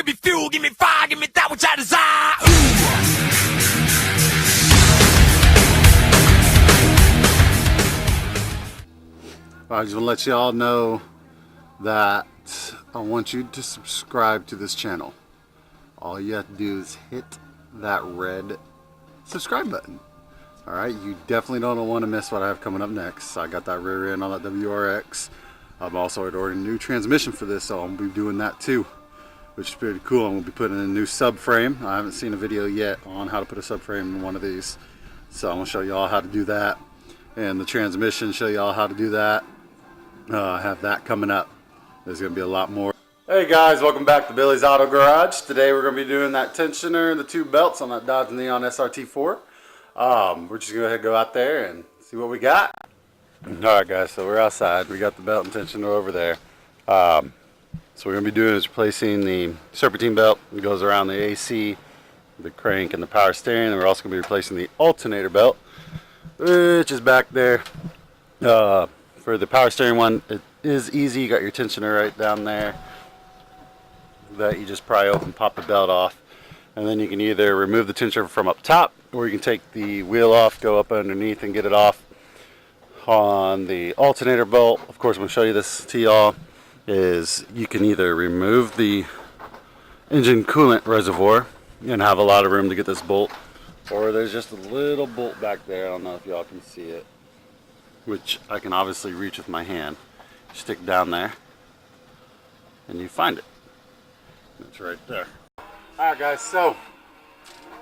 Give me fuel, give me fire, give me that which I desire. Ooh. I just want to let you all know that I want you to subscribe to this channel. All you have to do is hit that red subscribe button. Alright, you definitely don't want to miss what I have coming up next. I got that rear end on that WRX. I'm also ordering a new transmission for this, so I'm going to be doing that too, which is pretty cool. I'm going to be putting in a new subframe. I haven't seen a video yet on how to put a subframe in one of these. So I'm going to show you all how to do that. And the transmission, show you all how to do that. I have that coming up. There's going to be a lot more. Hey guys, welcome back to Billy's Auto Garage. Today we're going to be doing that tensioner and the two belts on that Dodge Neon SRT4. We're just going to go out there and see what we got. Alright guys, so we're outside. We got the belt and tensioner over there. So what we're going to be doing is replacing the serpentine belt that goes around the AC, the crank, and the power steering. And we're also going to be replacing the alternator belt, which is back there. For the power steering one, it is easy. You got your tensioner right down there that you just pry open, pop the belt off, and then you can either remove the tensioner from up top, or you can take the wheel off, go up underneath and get it off. On the alternator bolt, of course, I'm going to show you this to y'all, is you can either remove the engine coolant reservoir and have a lot of room to get this bolt, or there's just a little bolt back there. I don't know if y'all can see it, which I can obviously reach with my hand. Stick down there and you find it. It's right there. Alright guys, so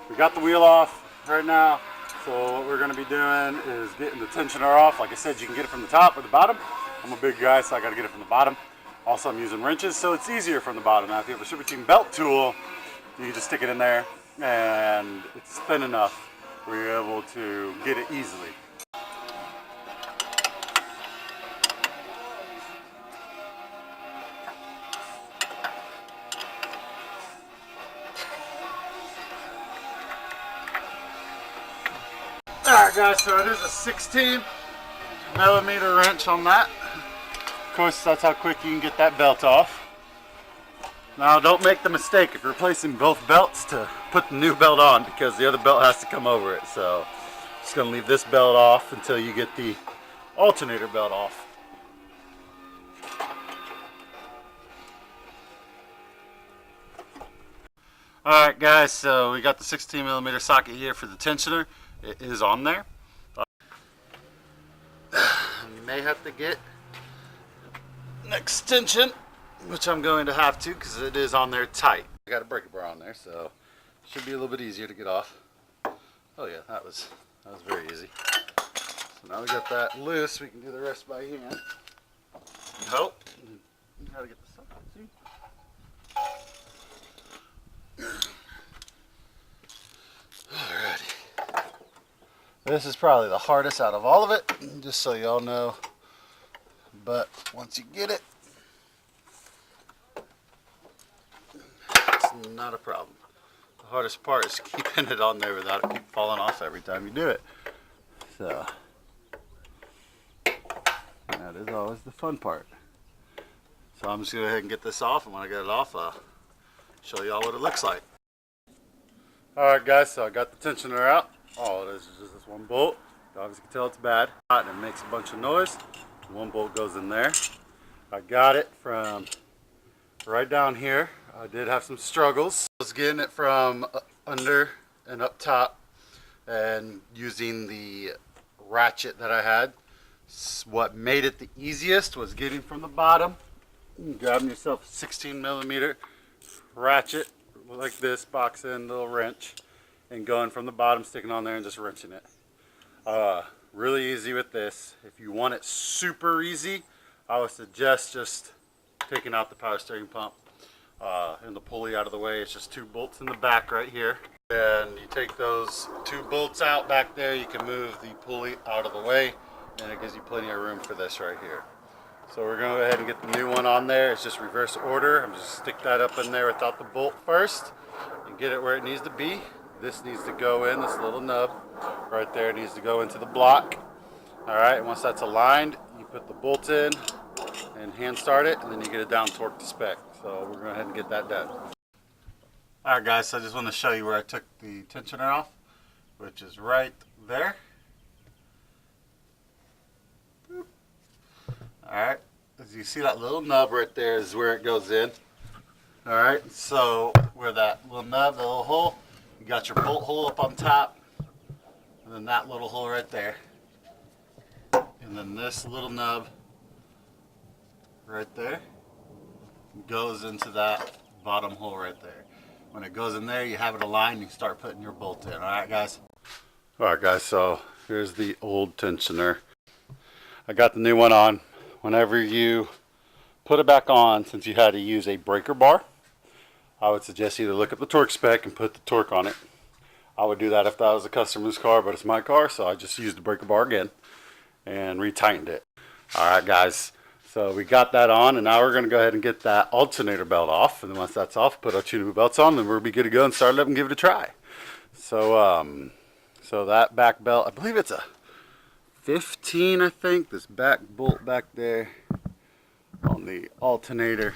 we got the wheel off right now. So what we're going to be doing is getting the tensioner off. Like I said, you can get it from the top or the bottom. I'm a big guy, so I got to get it from the bottom. Also, I'm using wrenches, so it's easier from the bottom. Now if you have a serpentine belt tool, you can just stick it in there and it's thin enough where you're able to get it easily. Alright guys, so there's a 16 millimeter wrench on that. Of course, that's how quick you can get that belt off. Now don't make the mistake of replacing both belts to put the new belt on, because the other belt has to come over it. So just going to leave this belt off until you get the alternator belt off. Alright guys, so we got the 16 millimeter socket here for the tensioner. It is on there. You may have to get an extension, which I'm going to have to because it is on there tight. I got a breaker bar on there, so it should be a little bit easier to get off. Oh yeah, that was very easy. So now we got that loose, we can do the rest by hand. Nope. How to get the socket, see? Alrighty. This is probably the hardest out of all of it, just so y'all know. But once you get it, it's not a problem. The hardest part is keeping it on there without it keep falling off every time you do it. So that is always the fun part. So I'm just going to go ahead and get this off, and when I get it off, I'll show y'all what it looks like. Alright guys, so I got the tensioner out. All it is just this one bolt. You obviously can tell it's bad, and it makes a bunch of noise. One bolt goes in there. I got it from right down here. I did have some struggles. I was getting it from under and up top, and using the ratchet that I had. What made it the easiest was getting from the bottom, grabbing yourself a 16 millimeter ratchet like this, box in, little wrench, and going from the bottom, sticking on there and just wrenching it. Really easy with this. If you want it super easy, I would suggest just taking out the power steering pump and the pulley out of the way. It's just two bolts in the back right here. And you take those two bolts out back there, you can move the pulley out of the way, and it gives you plenty of room for this right here. So we're going to go ahead and get the new one on there. It's just reverse order. I'm just stick that up in there without the bolt first and get it where it needs to be. This needs to go in, this little nub right there needs to go into the block. Alright, once that's aligned, you put the bolt in and hand start it, and then you get it down torque to spec. So we're going to go ahead and get that done. Alright guys, so I just want to show you where I took the tensioner off, which is right there. Alright, as you see that little nub right there is where it goes in. Alright, so where that little nub, the little hole, you got your bolt hole up on top, and then that little hole right there. And then this little nub right there goes into that bottom hole right there. When it goes in there, you have it aligned, you can start putting your bolt in. Alright guys? Alright guys, so here's the old tensioner. I got the new one on. Whenever you put it back on, since you had to use a breaker bar, I would suggest either look up the torque spec and put the torque on it. I would do that if that was a customer's car, but it's my car, so I just used the breaker bar again and retightened it. Alright guys, so we got that on, and now we're going to go ahead and get that alternator belt off, and then once that's off, put our two new belts on, then we'll be good to go and start it up and give it a try. So so that back belt, I believe it's a 15, I think. This back bolt back there on the alternator,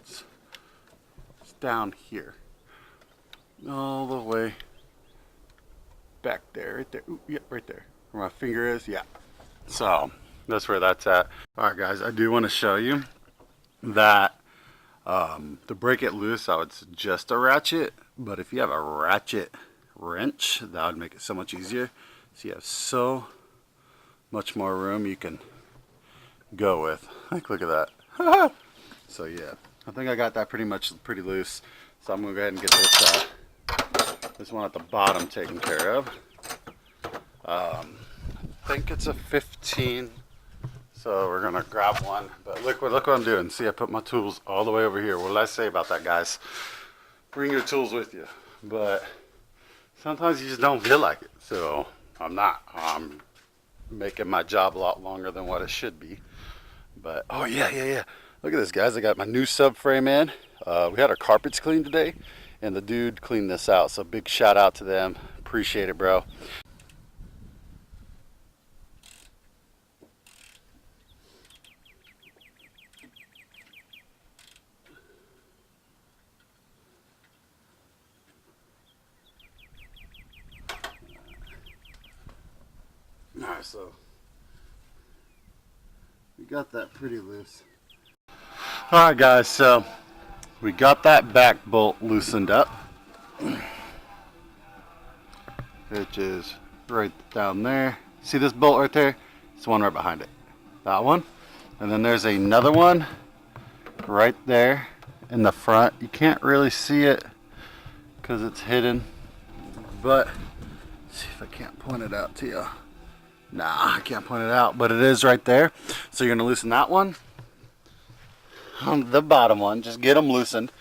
it's down here all the way back there, right there. Ooh, yeah, right there where my finger is. Yeah, so that's where that's at. Alright guys, I do want to show you that to break it loose, I would suggest a ratchet, but if you have a ratchet wrench, that would make it so much easier. So you have so much more room you can go with. Like, look at that. So yeah, I think I got that pretty loose. So I'm gonna go ahead and get this one at the bottom taken care of. I think it's a 15. So we're gonna grab one. But look what I'm doing. See, I put my tools all the way over here. What did I say about that, guys? Bring your tools with you. But sometimes you just don't feel like it. So I'm making my job a lot longer than what it should be. But oh yeah. Look at this, guys. I got my new subframe in. We had our carpets cleaned today, and the dude cleaned this out. So big shout out to them. Appreciate it, bro. Alright, so we got that pretty loose. Alright guys, so we got that back bolt loosened up, which is right down there. See this bolt right there? It's the one right behind it. That one. And then there's another one right there in the front. You can't really see it because it's hidden, but let's see if I can't point it out to you. Nah, I can't point it out, but it is right there. So you're gonna loosen that one, the bottom one, just get them loosened,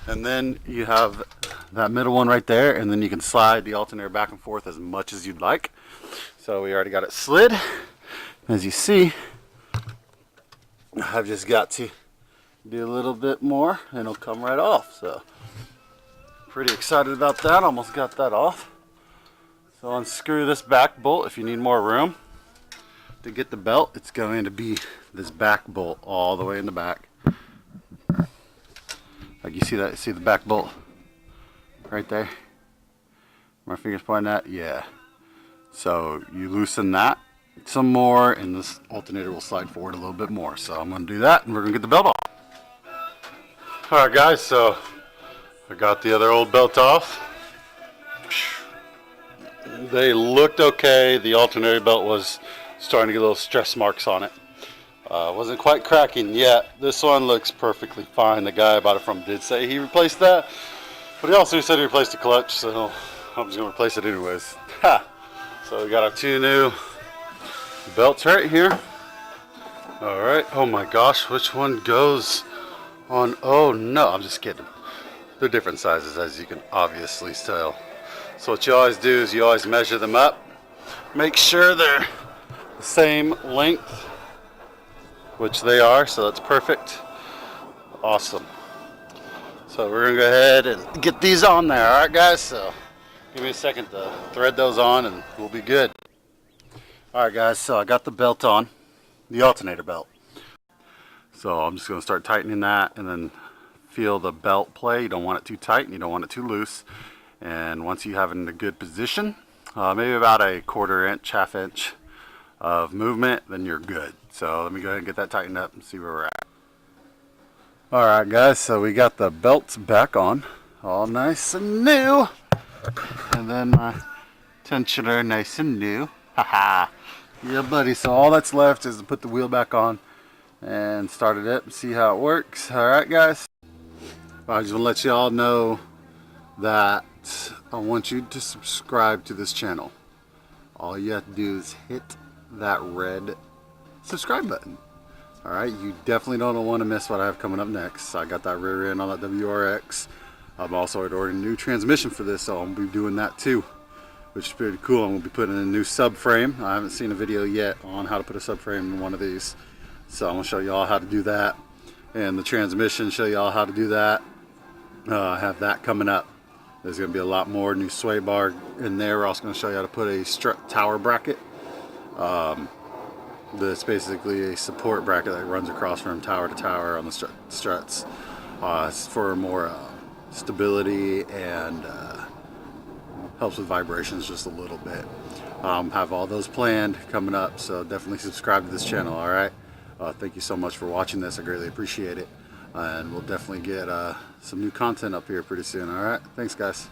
and then you have that middle one right there, and then you can slide the alternator back and forth as much as you'd like. So we already got it slid. As you see, I've just got to do a little bit more and it'll come right off. So pretty excited about that. Almost got that off. So unscrew this back bolt if you need more room. To get the belt, it's going to be this back bolt all the way in the back. Like you see that, see the back bolt right there? My finger's pointing at, yeah. So you loosen that some more and this alternator will slide forward a little bit more. So I'm gonna do that and we're gonna get the belt off. Alright guys, so I got the other old belt off. They looked okay. The alternator belt was starting to get little stress marks on it. Wasn't quite cracking yet. This one looks perfectly fine. The guy I bought it from did say he replaced that, but he also said he replaced the clutch, so I'm just gonna replace it anyways. Ha! So we got our two new belts right here. All right. Oh my gosh, which one goes on? Oh no, I'm just kidding. They're different sizes, as you can obviously tell. So what you always do is you always measure them up, make sure they're the same length, which they are, so that's perfect. Awesome. So we're gonna go ahead and get these on there. All right guys, so give me a second to thread those on and we'll be good. All right guys, so I got the belt on, the alternator belt. So I'm just gonna start tightening that and then feel the belt play. You don't want it too tight and you don't want it too loose. And once you have it in a good position, maybe about a 1/4 inch, 1/2 inch of movement, then you're good. So let me go ahead and get that tightened up and see where we're at. Alright guys, so we got the belts back on, all nice and new. And then my tensioner nice and new. Haha. Yeah buddy, so all that's left is to put the wheel back on and start it up and see how it works. Alright guys, I just want to let you all know that I want you to subscribe to this channel. All you have to do is hit that red subscribe button. Alright, you definitely don't want to miss what I have coming up next. I got that rear end on that WRX. I've also ordered a new transmission for this, so I'm going to be doing that too, which is pretty cool. I'm going to be putting in a new subframe. I haven't seen a video yet on how to put a subframe in one of these, so I'm going to show you all how to do that. And the transmission, show you all how to do that. I have that coming up. There's going to be a lot more new sway bar in there. We're also going to show you how to put a strut tower bracket. That's basically a support bracket that runs across from tower to tower on the struts. It's for more stability and helps with vibrations just a little bit. Have all those planned coming up, so definitely subscribe to this channel. Alright, thank you so much for watching this. I greatly appreciate it, and we'll definitely get some new content up here pretty soon. Alright, thanks guys.